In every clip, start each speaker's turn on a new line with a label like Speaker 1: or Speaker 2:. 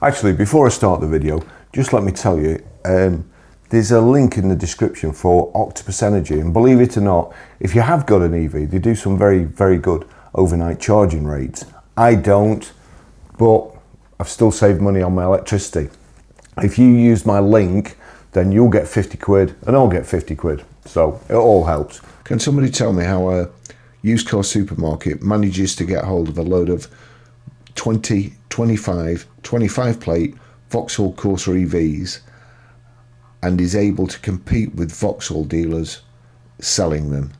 Speaker 1: Actually, before I start the video, just let me tell you, there's a link in the description for Octopus Energy, and believe it or not, if you have got an EV, they do some very, very good overnight charging rates. I don't, but I've still saved money on my electricity. If you use my link, then you'll get 50 quid and I'll get 50 quid. So it all helps.
Speaker 2: Can somebody tell me how a used car supermarket manages to get hold of a load of 20, 25 plate Vauxhall Corsa EVs and is able to compete with Vauxhall dealers selling them?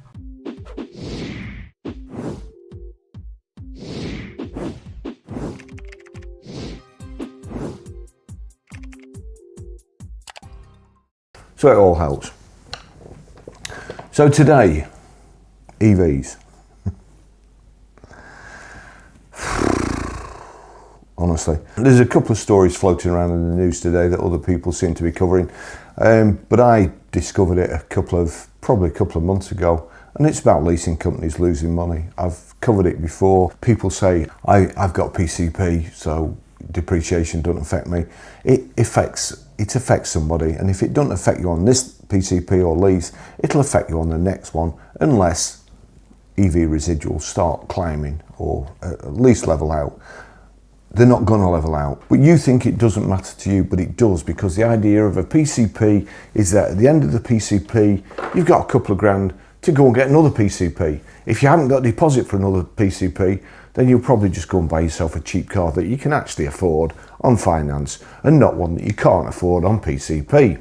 Speaker 1: So it all helps. So today, EVs. Honestly, there's a couple of stories floating around in the news today that other people seem to be covering, but I discovered it probably a couple of months ago, and it's about leasing companies losing money. I've covered it before. People say I've got PCP, so depreciation doesn't affect me. It affects somebody, and if it doesn't affect you on this PCP or lease, it'll affect you on the next one, unless EV residuals start climbing or at least level out. They're not going to level out. But you think it doesn't matter to you, but it does, because the idea of a PCP is that at the end of the PCP, you've got a couple of grand to go and get another PCP. If you haven't got a deposit for another PCP, then you'll probably just go and buy yourself a cheap car that you can actually afford on finance and not one that you can't afford on PCP.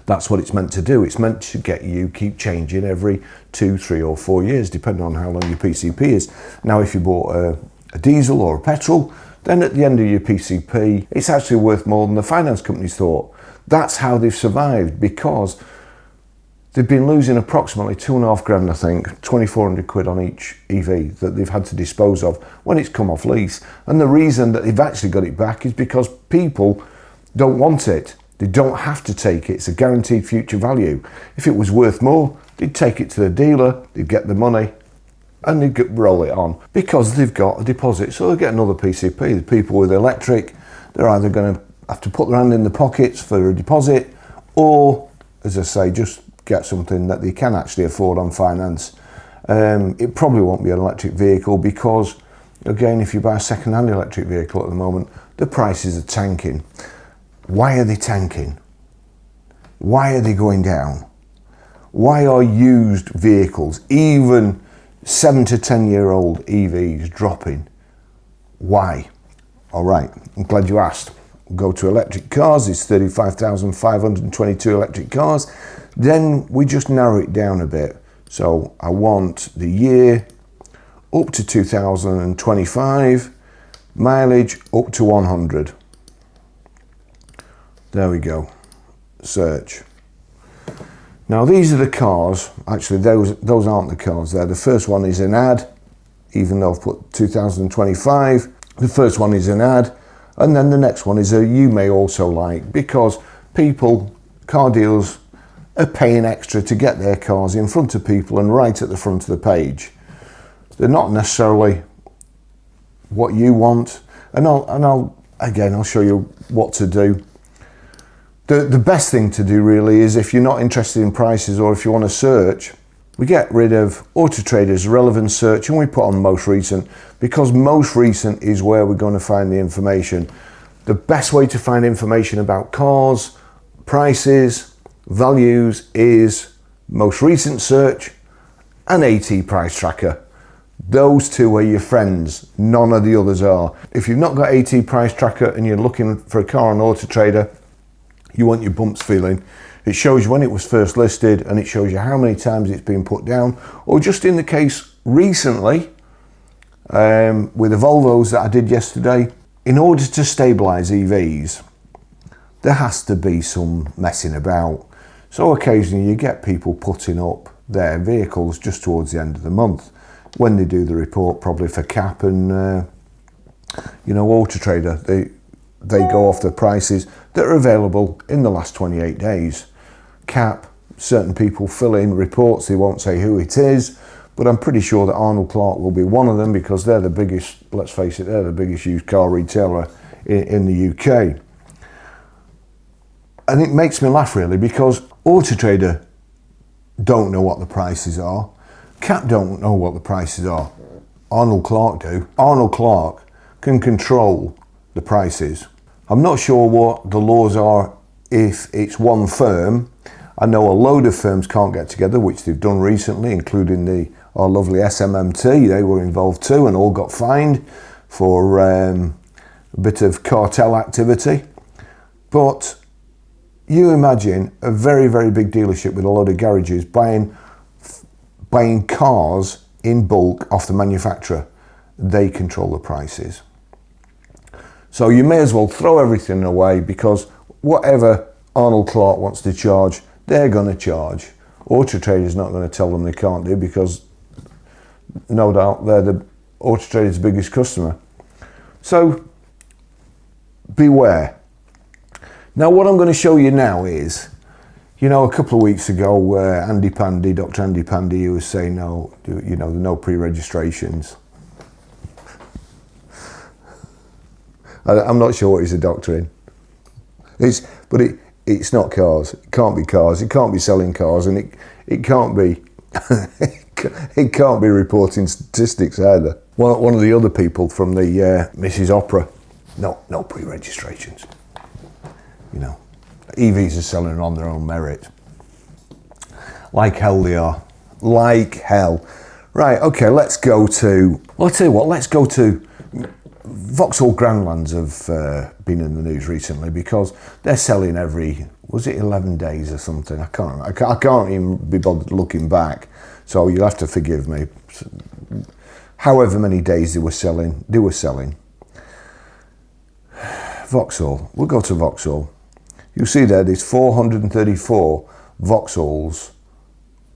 Speaker 1: That's what it's meant to do. It's meant to get you keep changing every 2, 3 or 4 years, depending on how long your PCP is. Now, if you bought a diesel or a petrol, then at the end of your PCP, it's actually worth more than the finance companies thought. That's how they've survived, because they've been losing approximately 2.5 grand, I think, 2,400 quid on each EV that they've had to dispose of when it's come off lease. And the reason that they've actually got it back is because people don't want it. They don't have to take it. It's a guaranteed future value. If it was worth more, they'd take it to the dealer, they'd get the money, and they'd roll it on, because they've got a deposit. So they'll get another PCP. The people with electric, they're either going to have to put their hand in the pockets for a deposit, or, as I say, just get something that they can actually afford on finance. It probably won't be an electric vehicle, because, again, if you buy a second-hand electric vehicle at the moment, the prices are tanking. Why are they tanking? Why are they going down? Why are used vehicles, even 7 to 10 year old EVs, dropping? Why? All right, I'm glad you asked. We'll go to electric cars. It's 35,522 electric cars. Then we just narrow it down a bit. So I want the year up to 2025, mileage up to 100. There we go. Search. Now these are the cars. Actually, those aren't the cars there. The first one is an ad, even though I've put 2025. The first one is an ad, and then the next one is a you may also like, because people, car dealers, are paying extra to get their cars in front of people and right at the front of the page. They're not necessarily what you want, and I'll show you what to do. The best thing to do really is, if you're not interested in prices or if you want to search, we get rid of Auto Trader's relevant search and we put on most recent, because most recent is where we're going to find the information. The best way to find information about cars, prices, values is most recent search and AT price tracker. Those two are your friends, none of the others are. If you've not got AT price tracker and you're looking for a car on Auto Trader, you want your bumps feeling. It shows you when it was first listed, and it shows you how many times it's been put down, or just in the case recently with the Volvos that I did yesterday. In order to stabilize EVs, there has to be some messing about. So occasionally you get people putting up their vehicles just towards the end of the month when they do the report, probably for CAP and Auto Trader. They go off the prices that are available in the last 28 days. CAP, certain people fill in reports, they won't say who it is, but I'm pretty sure that Arnold Clark will be one of them, because they're the biggest, let's face it, they're the biggest used car retailer in the UK. And it makes me laugh really, because Auto Trader don't know what the prices are. Cat don't know what the prices are. Arnold Clark do. Arnold Clark can control the prices. I'm not sure what the laws are if it's one firm. I know a load of firms can't get together, which they've done recently, including our lovely SMMT. They were involved too and all got fined for a bit of cartel activity. But you imagine a very, very big dealership with a lot of garages buying cars in bulk off the manufacturer. They control the prices. So you may as well throw everything away, because whatever Arnold Clark wants to charge, they're going to charge. Auto Trader's not going to tell them they can't do, because no doubt they're the Auto Trader's biggest customer. So beware. Now what I'm going to show you now is, you know, a couple of weeks ago, Dr. Andy Pandy, he was saying no, you know, no pre-registrations. I'm not sure what he's a doctor in. It's not cars. It can't be cars. It can't be selling cars, and it can't be it can't be reporting statistics either. One of the other people from the Mrs. Opera, no pre-registrations. You know, EVs are selling on their own merit. Like hell they are. Like hell. Right, okay, let's go to, well, I'll tell you what, let's go to Vauxhall Grandlands have been in the news recently, because they're selling every, was it 11 days or something? I can't remember. I can't even be bothered looking back, so you'll have to forgive me. However many days they were selling. Vauxhall, we'll go to Vauxhall. You see there's 434 Vauxhalls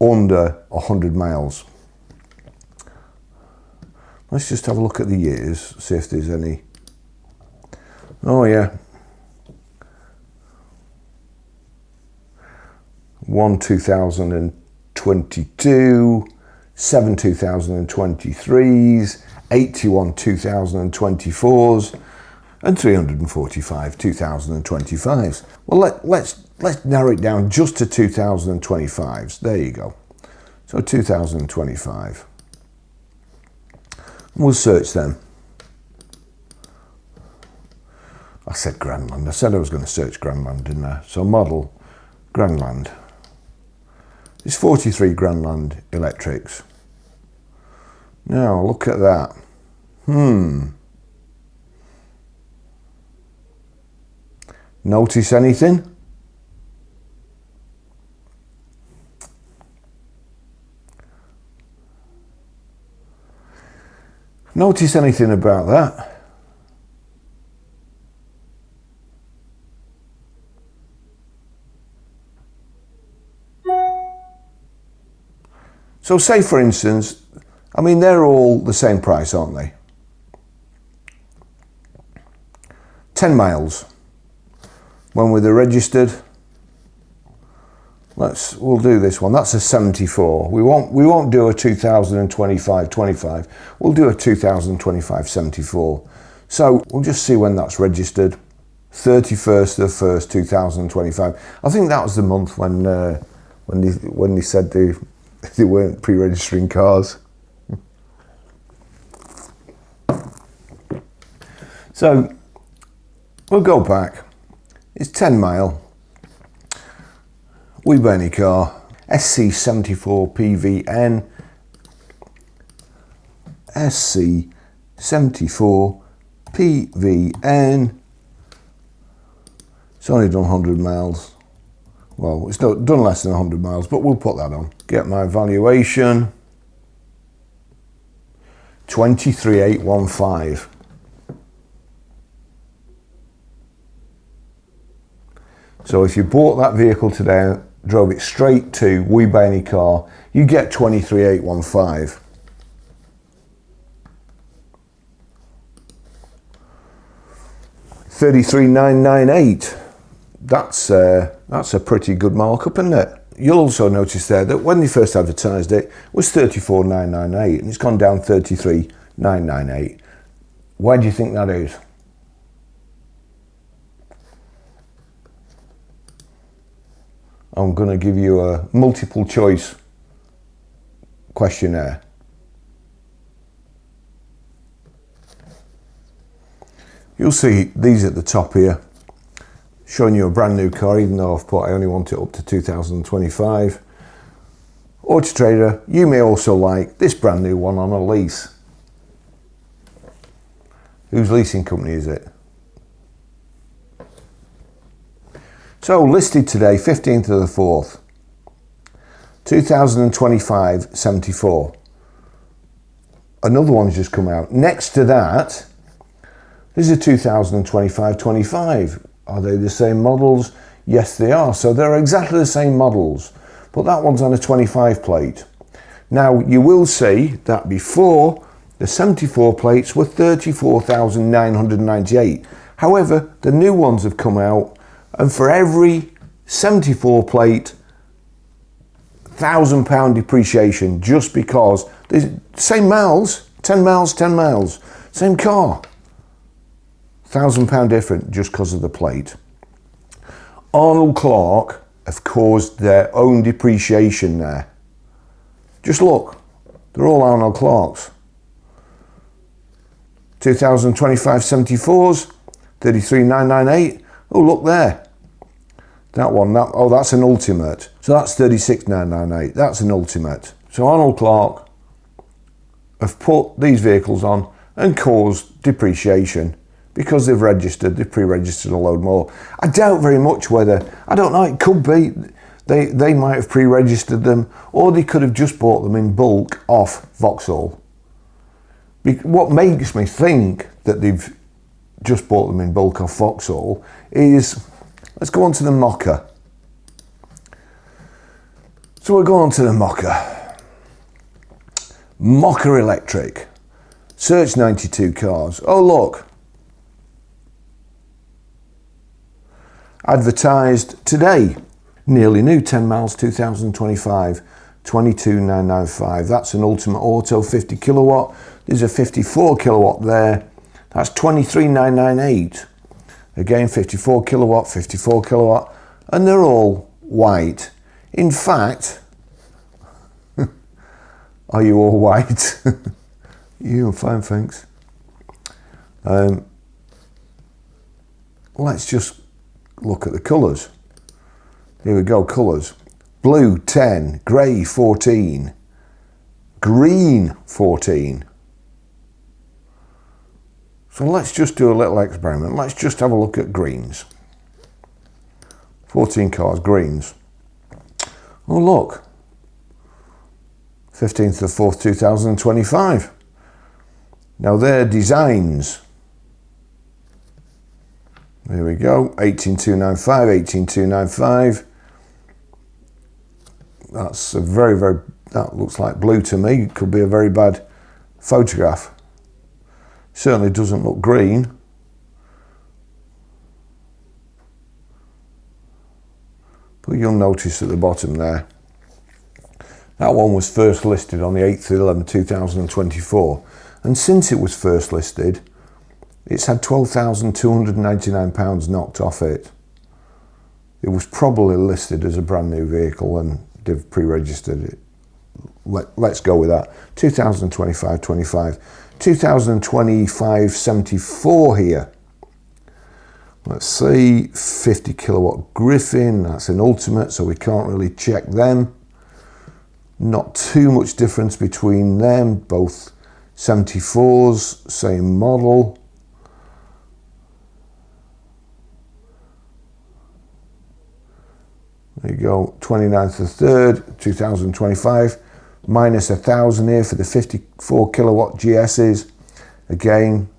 Speaker 1: under 100 miles. Let's just have a look at the years, see if there's any. Oh yeah. 1 2022, 7 2023s, 81 2024s, and 345 2025s. Well, let's narrow it down just to 2025s. There you go. So 2025. We'll search them. I said Grandland. I said I was going to search Grandland, didn't I? So model, Grandland. It's 43 Grandland electrics. Now look at that. Notice anything? Notice anything about that? So say for instance, I mean, they're all the same price, aren't they? 10 miles. When were they registered? We'll do this one. That's a 74. We won't do a 2025 25. We'll do a 2025 74. So we'll just see when that's registered. 31st of the 1st, 2025. I think that was the month when they said they weren't pre-registering cars. So we'll go back. It's 10 mile. We buy any car, SC74PVN, SC74PVN. It's only done 100 miles. Well, it's done less than 100 miles, but we'll put that on. Get my valuation, 23,815. So if you bought that vehicle today, drove it straight to We Buy Any Car, you get 23,815. $33,998. That's a pretty good markup, isn't it? You'll also notice there that when they first advertised it was 34,998 and it's gone down 33,998. Why do you think that is? I'm going to give you a multiple choice questionnaire. You'll see these at the top here, showing you a brand new car, even though I've put I only want it up to 2025. Auto Trader, you may also like this brand new one on a lease. Whose leasing company is it? So listed today, 15th of the 4th, 2025 74. Another one's just come out. Next to that, this is a 2025 25. Are they the same models? Yes, they are. So they're exactly the same models, but that one's on a 25 plate. Now, you will see that before, the 74 plates were 34,998. However, the new ones have come out, and for every 74 plate, £1,000 depreciation, just because the same miles, 10 miles, 10 miles, same car. £1,000 different just because of the plate. Arnold Clark have caused their own depreciation there. Just look, they're all Arnold Clarks. 2025 74s, 33,998. Oh, look there. That one, that's an ultimate. So that's 36,998. That's an ultimate. So Arnold Clark have put these vehicles on and caused depreciation because they've pre-registered a load more. I doubt very much whether, I don't know, it could be they might have pre-registered them, or they could have just bought them in bulk off Vauxhall. What makes me think that they've just bought them in bulk off Vauxhall is, let's go on to the Mokka. So we'll go on to the Mokka. Mokka Electric. Search 92 cars. Oh, look. Advertised today. Nearly new, 10 miles, 2025. 22,995. That's an Ultimate Auto, 50 kilowatt. There's a 54 kilowatt there. That's 23,998. Again, 54 kilowatt, 54 kilowatt. And they're all white. In fact, are you all white? You, fine, thanks. Let's just look at the colours. Here we go, colours. Blue 10, grey 14, green 14. So let's just do a little experiment. Let's just have a look at greens. 14 cars, greens. Oh look, 15th of 4th, 2025. Now they're designs. There we go, 18295, 18295. That's a very, that looks like blue to me. It could be a very bad photograph. Certainly doesn't look green. But you'll notice at the bottom there, that one was first listed on the 8th of 11, 2024. And since it was first listed, it's had £12,299 knocked off it. It was probably listed as a brand new vehicle and they've pre-registered it. Let's go with that. 2025, 25. 2025 74 here. Let's see, 50 kilowatt Griffin, that's an ultimate, so we can't really check them. Not too much difference between them, both 74s, same model. There you go, 29th of 3rd, 2025, minus 1,000 here for the 54 kilowatt GSs. Again,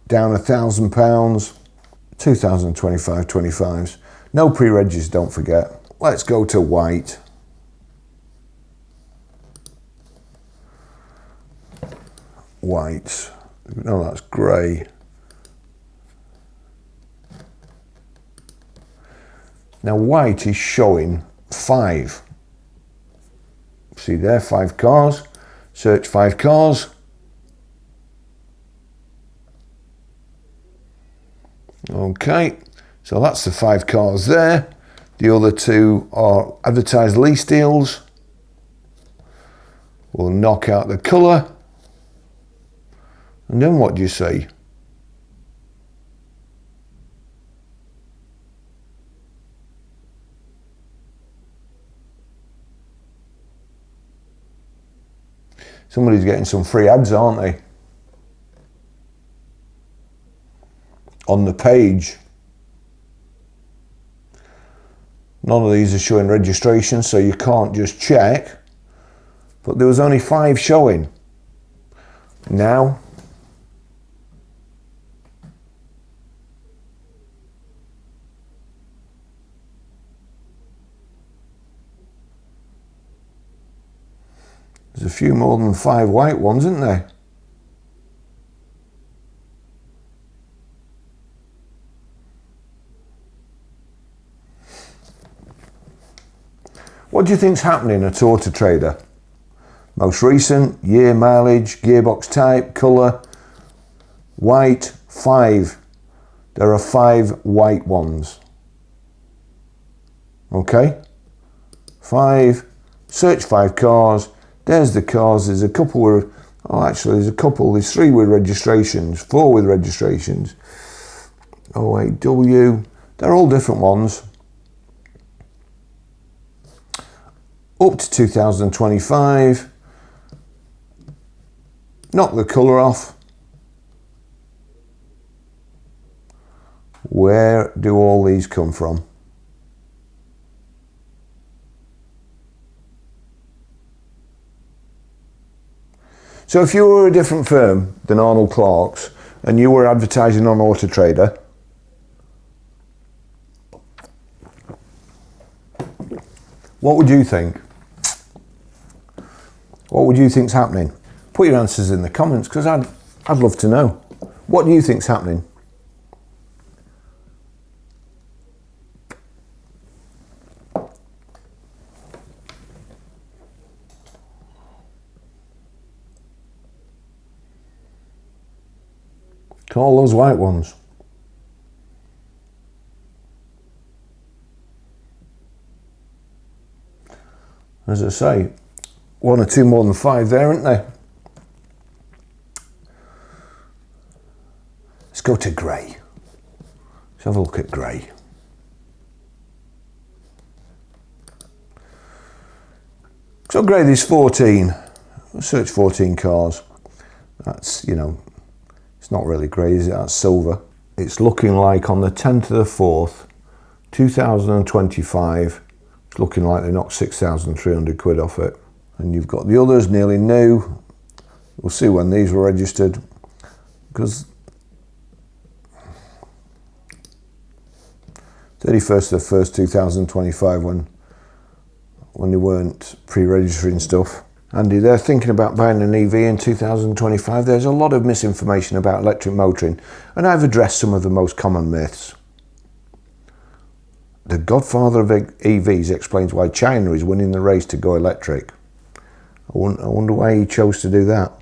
Speaker 1: down £1,000. 2025 25s. No pre-regis, don't forget. Let's go to white. White. No, that's grey. Now white is showing 5. See there, 5 cars. Search 5 cars. Okay, so that's the 5 cars there. The other two are advertised lease deals. We'll knock out the colour. And then what do you see? Somebody's getting some free ads, aren't they? On the page. None of these are showing registration, so you can't just check. But there was only 5 showing. Now, there's a few more than 5 white ones, isn't there? What do you think's happening at Auto Trader? Most recent, year, mileage, gearbox type, colour, white, 5. There are 5 white ones. Okay? 5. Search 5 cars. There's the cars. There's a couple with, oh actually there's a couple, there's 3 with registrations, 4 with registrations. 08W, they're all different ones. Up to 2025. Knock the colour off. Where do all these come from? So if you were a different firm than Arnold Clark's and you were advertising on Auto Trader, what would you think? What would you think's happening? Put your answers in the comments because I'd love to know. What do you think's happening? Call those white ones. As I say, 1 or 2 more than 5 there, aren't there? Let's go to grey. Let's have a look at grey. So grey, there's 14. We'll search 14 cars. That's, you know, it's not really grey, is it? That's silver. It's looking like on the 10th of the 4th, 2025, it's looking like they knocked 6,300 quid off it. And you've got the others nearly new. We'll see when these were registered, because 31st of the 1st, 2025, when they weren't pre-registering stuff. Andy, they're thinking about buying an EV in 2025. There's a lot of misinformation about electric motoring, and I've addressed some of the most common myths. The godfather of EVs explains why China is winning the race to go electric. I wonder why he chose to do that.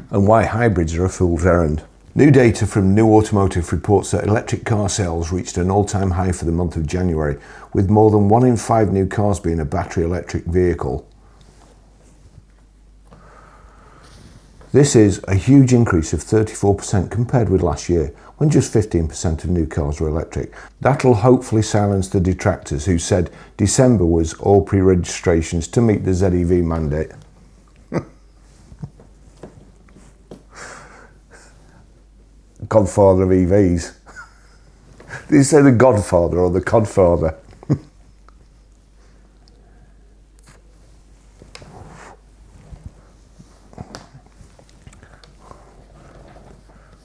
Speaker 1: And why hybrids are a fool's errand. New data from New Automotive reports that electric car sales reached an all-time high for the month of January, with more than 1 in 5 new cars being a battery electric vehicle. This is a huge increase of 34% compared with last year, when just 15% of new cars were electric. That'll hopefully silence the detractors who said December was all pre-registrations to meet the ZEV mandate. Godfather of EVs. Did you say the Godfather or the Codfather?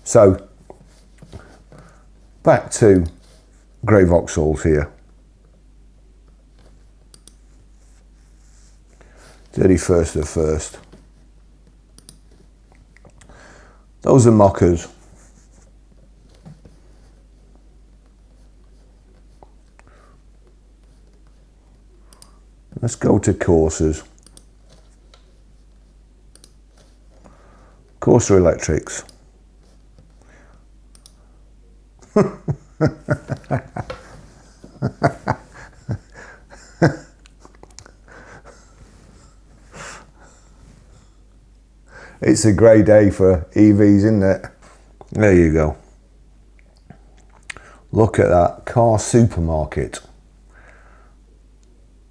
Speaker 1: So, back to grey Vauxhalls here. 31st of the 1st. Those are Mokkas. Let's go to Corsas. Corsa Electrics. It's a grey day for EVs, isn't it? There you go. Look at that car supermarket.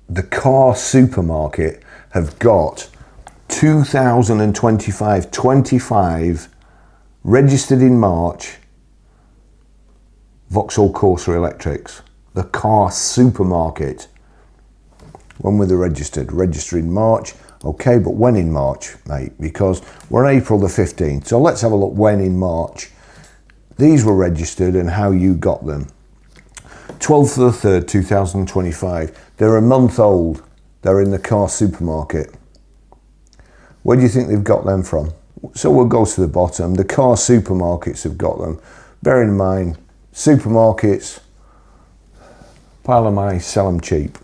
Speaker 1: The car supermarket have got 25 registered in March Vauxhall Corsa electrics. The car supermarket. When were they registered? Registered in March. Okay, but when in March, mate? Because we're on April the 15th. So let's have a look when in March these were registered and how you got them. 12th of the 3rd, 2025. They're a month old. They're in the car supermarket. Where do you think they've got them from? So we'll go to the bottom. The car supermarkets have got them. Bear in mind, supermarkets, pile of money, sell them cheap,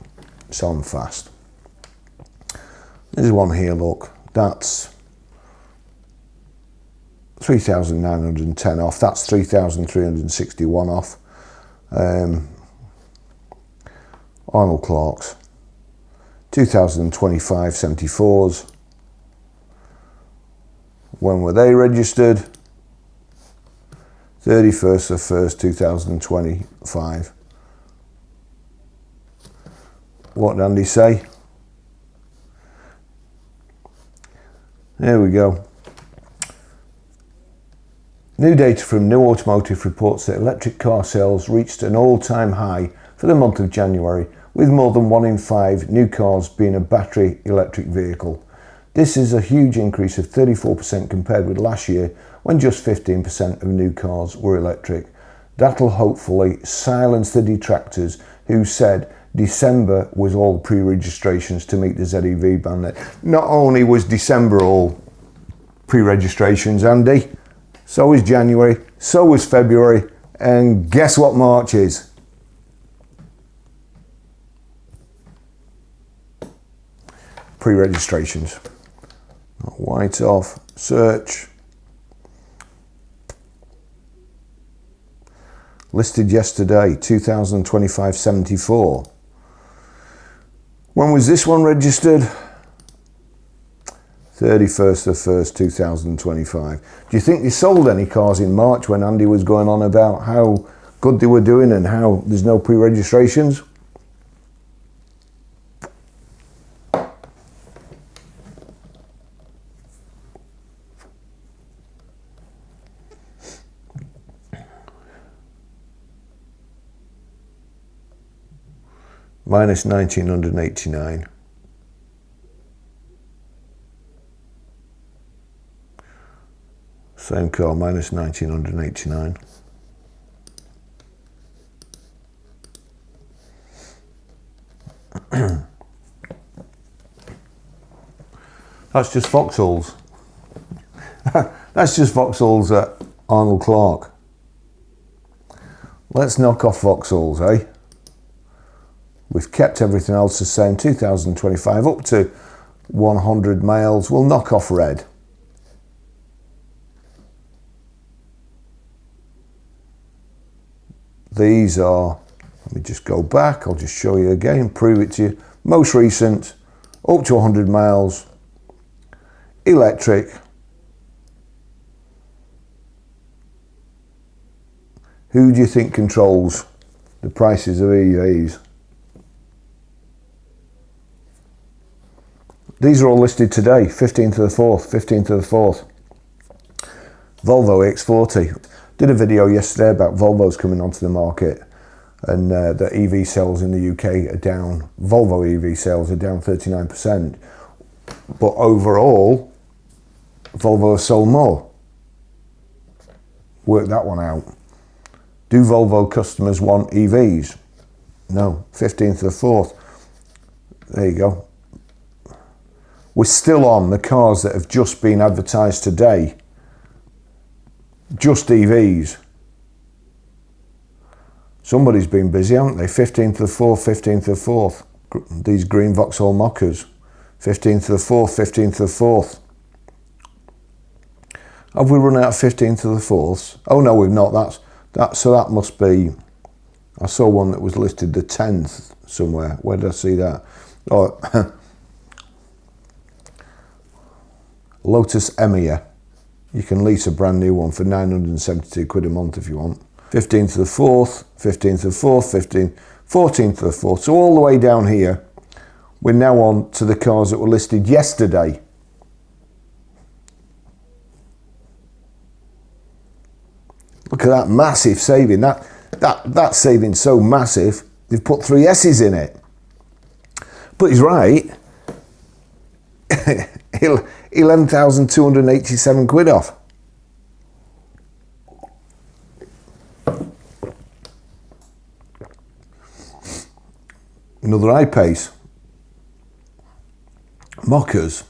Speaker 1: sell them fast. There's one here, look, that's 3,910 off, that's 3,361 off. Arnold Clark's 2025 74s. When were they registered? 31st of 1st 2025. What did Andy say? There we go. New data from New Automotive reports that electric car sales reached an all-time high for the month of January, with more than 1 in 5 new cars being a battery electric vehicle. This is a huge increase of 34% compared with last year, when just 15% of new cars were electric. That'll hopefully silence the detractors who said December was all pre-registrations to meet the ZEV ban. Not only was December all pre-registrations, Andy, so was January, so was February, and guess what March is? Pre-registrations. White off, search. Listed yesterday, 2025 74. When was this one registered? 31st of 1st 2025. Do you think they sold any cars in March when Andy was going on about how good they were doing and how there's no pre-registrations? Minus 1989. Same car, minus 1989. That's just Vauxhalls. That's just Vauxhalls at Arnold Clark. Let's knock off Vauxhalls, eh? We've kept everything else the same. 2025 up to 100 miles. We'll knock off red. These are, let me just go back. I'll just show you again, prove it to you. Most recent, up to 100 miles, electric. Who do you think controls the prices of EVs? These are all listed today, 15th of the 4th, 15th of the 4th. Volvo EX40. Did a video yesterday about Volvos coming onto the market, and the EV sales in the UK are down. Volvo EV sales are down 39%. But overall, Volvo has sold more. Work that one out. Do Volvo customers want EVs? No, 15th of the 4th. There you go. We're still on the cars that have just been advertised today. Just EVs. Somebody's been busy, haven't they? 15th of the 4th, 15th of the 4th. These green Vauxhall Mokkas. 15th of the 4th, 15th of the 4th. Have we run out of 15th of the 4th? Oh no, we've not. So that must be I saw one that was listed the 10th somewhere. Where did I see that? Oh, Lotus Emia. You can lease a brand new one for 972 quid a month if you want. 15th of the 4th, 15th of the 4th, 14th of the 4th. So all the way down here, we're now on to the cars that were listed yesterday. Look at that massive saving. That saving's so massive, they've put 3 S's in it. But he's right. 11,287 quid off. Another I-Pace. Mokkas.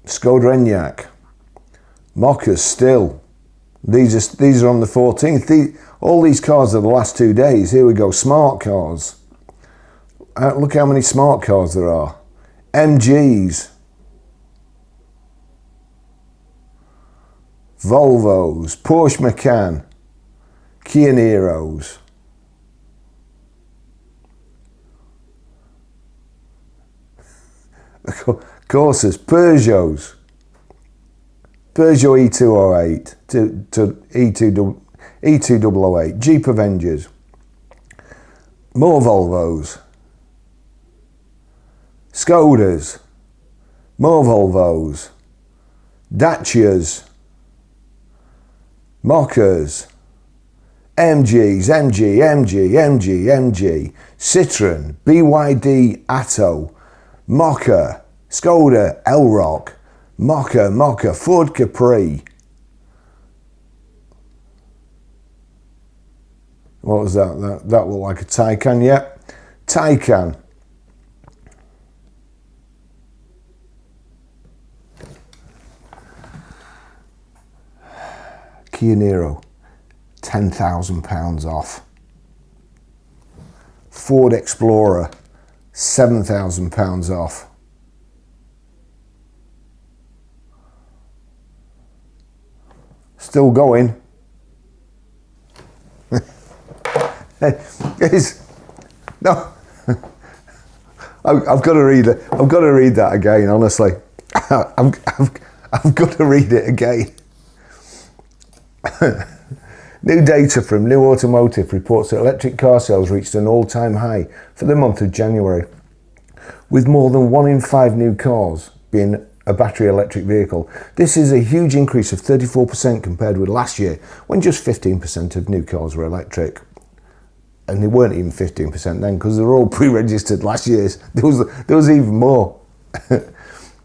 Speaker 1: Skoda Enyaq. Mokkas still. These are on the 14th. All these cars are the last 2 days. Here we go. Smart cars. Look how many smart cars there are. MGs. Volvos. Porsche Macan. Kia Niros. Corsas. Peugeots. Peugeot E208 to E2008, Jeep Avengers, more Volvos, Skodas, more Volvos, Dacias, Mokkas, MGs, MG, Citroen, BYD Atto, Mokka, Skoda Elrock, Mokka, Ford Capri. What was that? That looked like a Taycan, yep. Taycan. Kia Niro, £10,000 off. Ford Explorer, £7,000 off. Still going. No, I've got to read it. I've got to read that again. Honestly, I've got to read it again. New data from New Automotive reports that electric car sales reached an all-time high for the month of January, with more than 1 in 5 new cars being a battery electric vehicle. This is a huge increase of 34% compared with last year, when just 15% of new cars were electric. And they weren't even 15% then, because they were all pre-registered last year's. There was even more.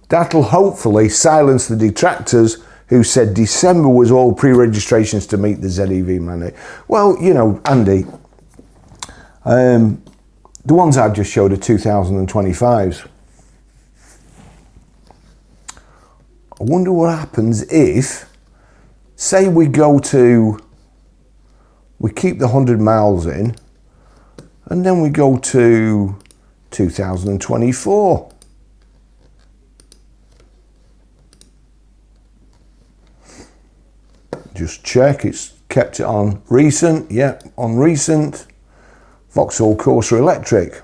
Speaker 1: That'll hopefully silence the detractors who said December was all pre-registrations to meet the ZEV mandate. Well, you know, Andy, the ones I've just showed are 2025s. I wonder what happens if, say we keep the 100 miles in, and then we go to 2024. Just check, it's kept it on recent, yep, on recent. Vauxhall Corsa Electric.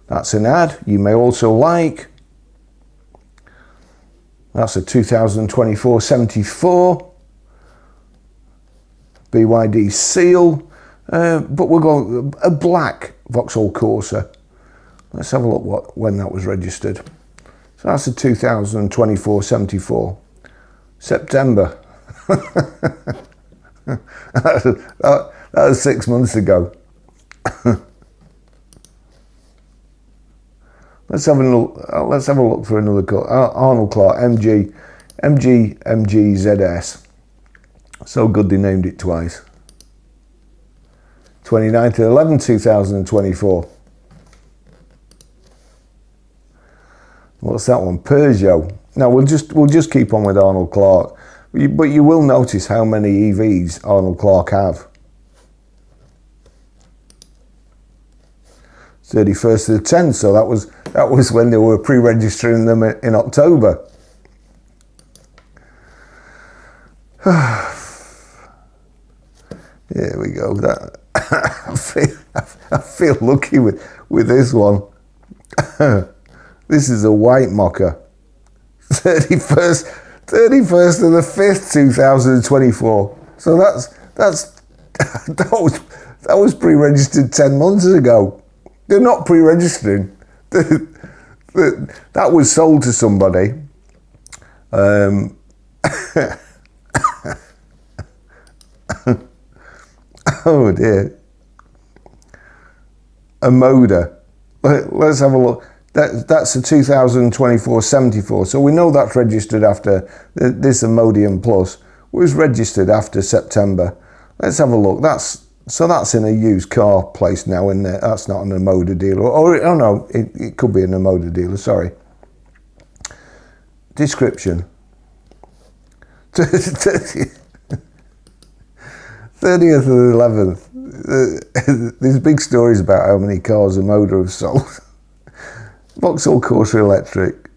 Speaker 1: That's an ad you may also like. That's a 2024 74. BYD Seal. But we'll go a black Vauxhall Corsa. Let's have a look when that was registered. So that's a 2024 74. September. that was 6 months ago. Let's have a look for another car. Arnold Clark MG ZS. So good they named it twice. 29th of 11/2024. What's that one? Peugeot. Now we'll just keep on with Arnold Clark, but you will notice how many EVs Arnold Clark have. 31st of the 10th, so that was when they were pre-registering them in October. Here we go. That I feel lucky with this one. This is a white Mokka. 31st of the 5th, 2024. So that was pre-registered 10 months ago. They're not pre-registering. That was sold to somebody. Oh dear. A Moda. Let's have a look. That's a 2024 74. So we know that's registered after this Imodium Plus was registered after September. Let's have a look. That's in a used car place now, isn't it? That's not an Moda dealer. Oh no, it could be an Moda dealer. Sorry. Description. 30th of the 11th. There's big stories about how many cars a Moda have sold. Vauxhall Corsa electric.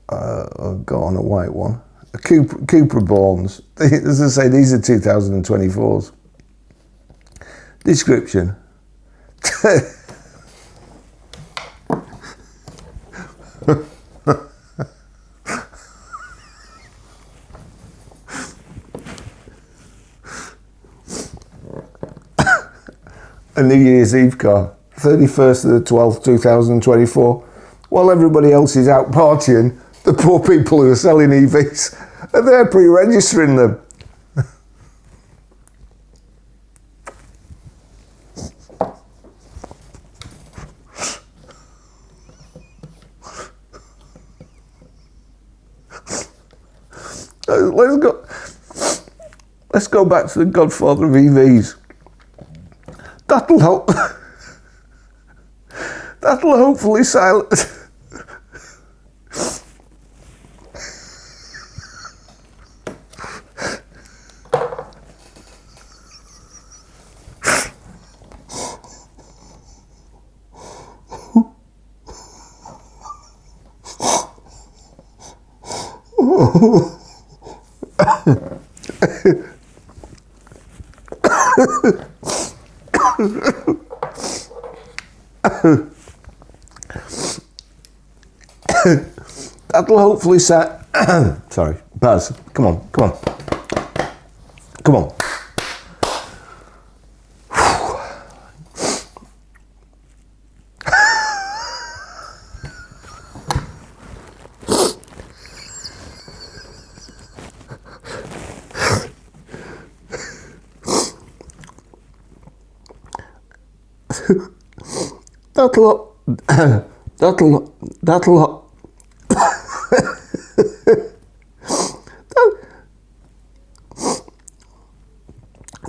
Speaker 1: Got on a white one. A Cupra Borns. As I say, these are 2024s. Description. A New Year's Eve car, 31st of the 12th, 2024. While everybody else is out partying, the poor people who are selling EVs, they're pre-registering them. Let's go back to the godfather of EVs. That'll hopefully silence. That'll hopefully set. Sorry, Baz. Come on.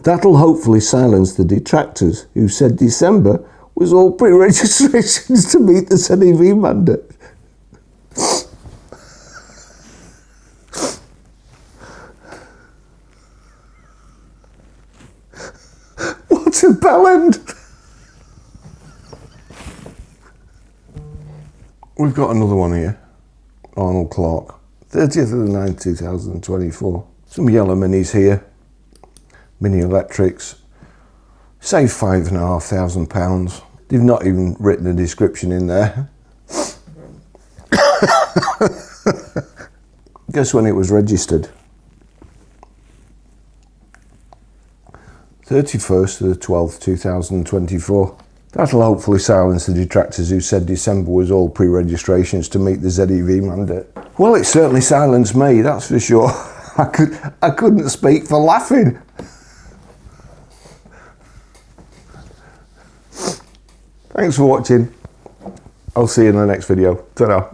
Speaker 1: That'll hopefully silence the detractors who said December was all pre-registrations to meet the ZEV mandate. What a bellend! We've got another one here. Arnold Clark, 30th of the 9th, 2024. Some yellow minis here. Mini electrics. Save £5,500. They've not even written a description in there. Guess when it was registered? 31st of the 12th, 2024. That'll hopefully silence the detractors who said December was all pre-registrations to meet the ZEV mandate. Well, it certainly silenced me, that's for sure. I couldn't speak for laughing. Thanks for watching. I'll see you in the next video. Ta-ra.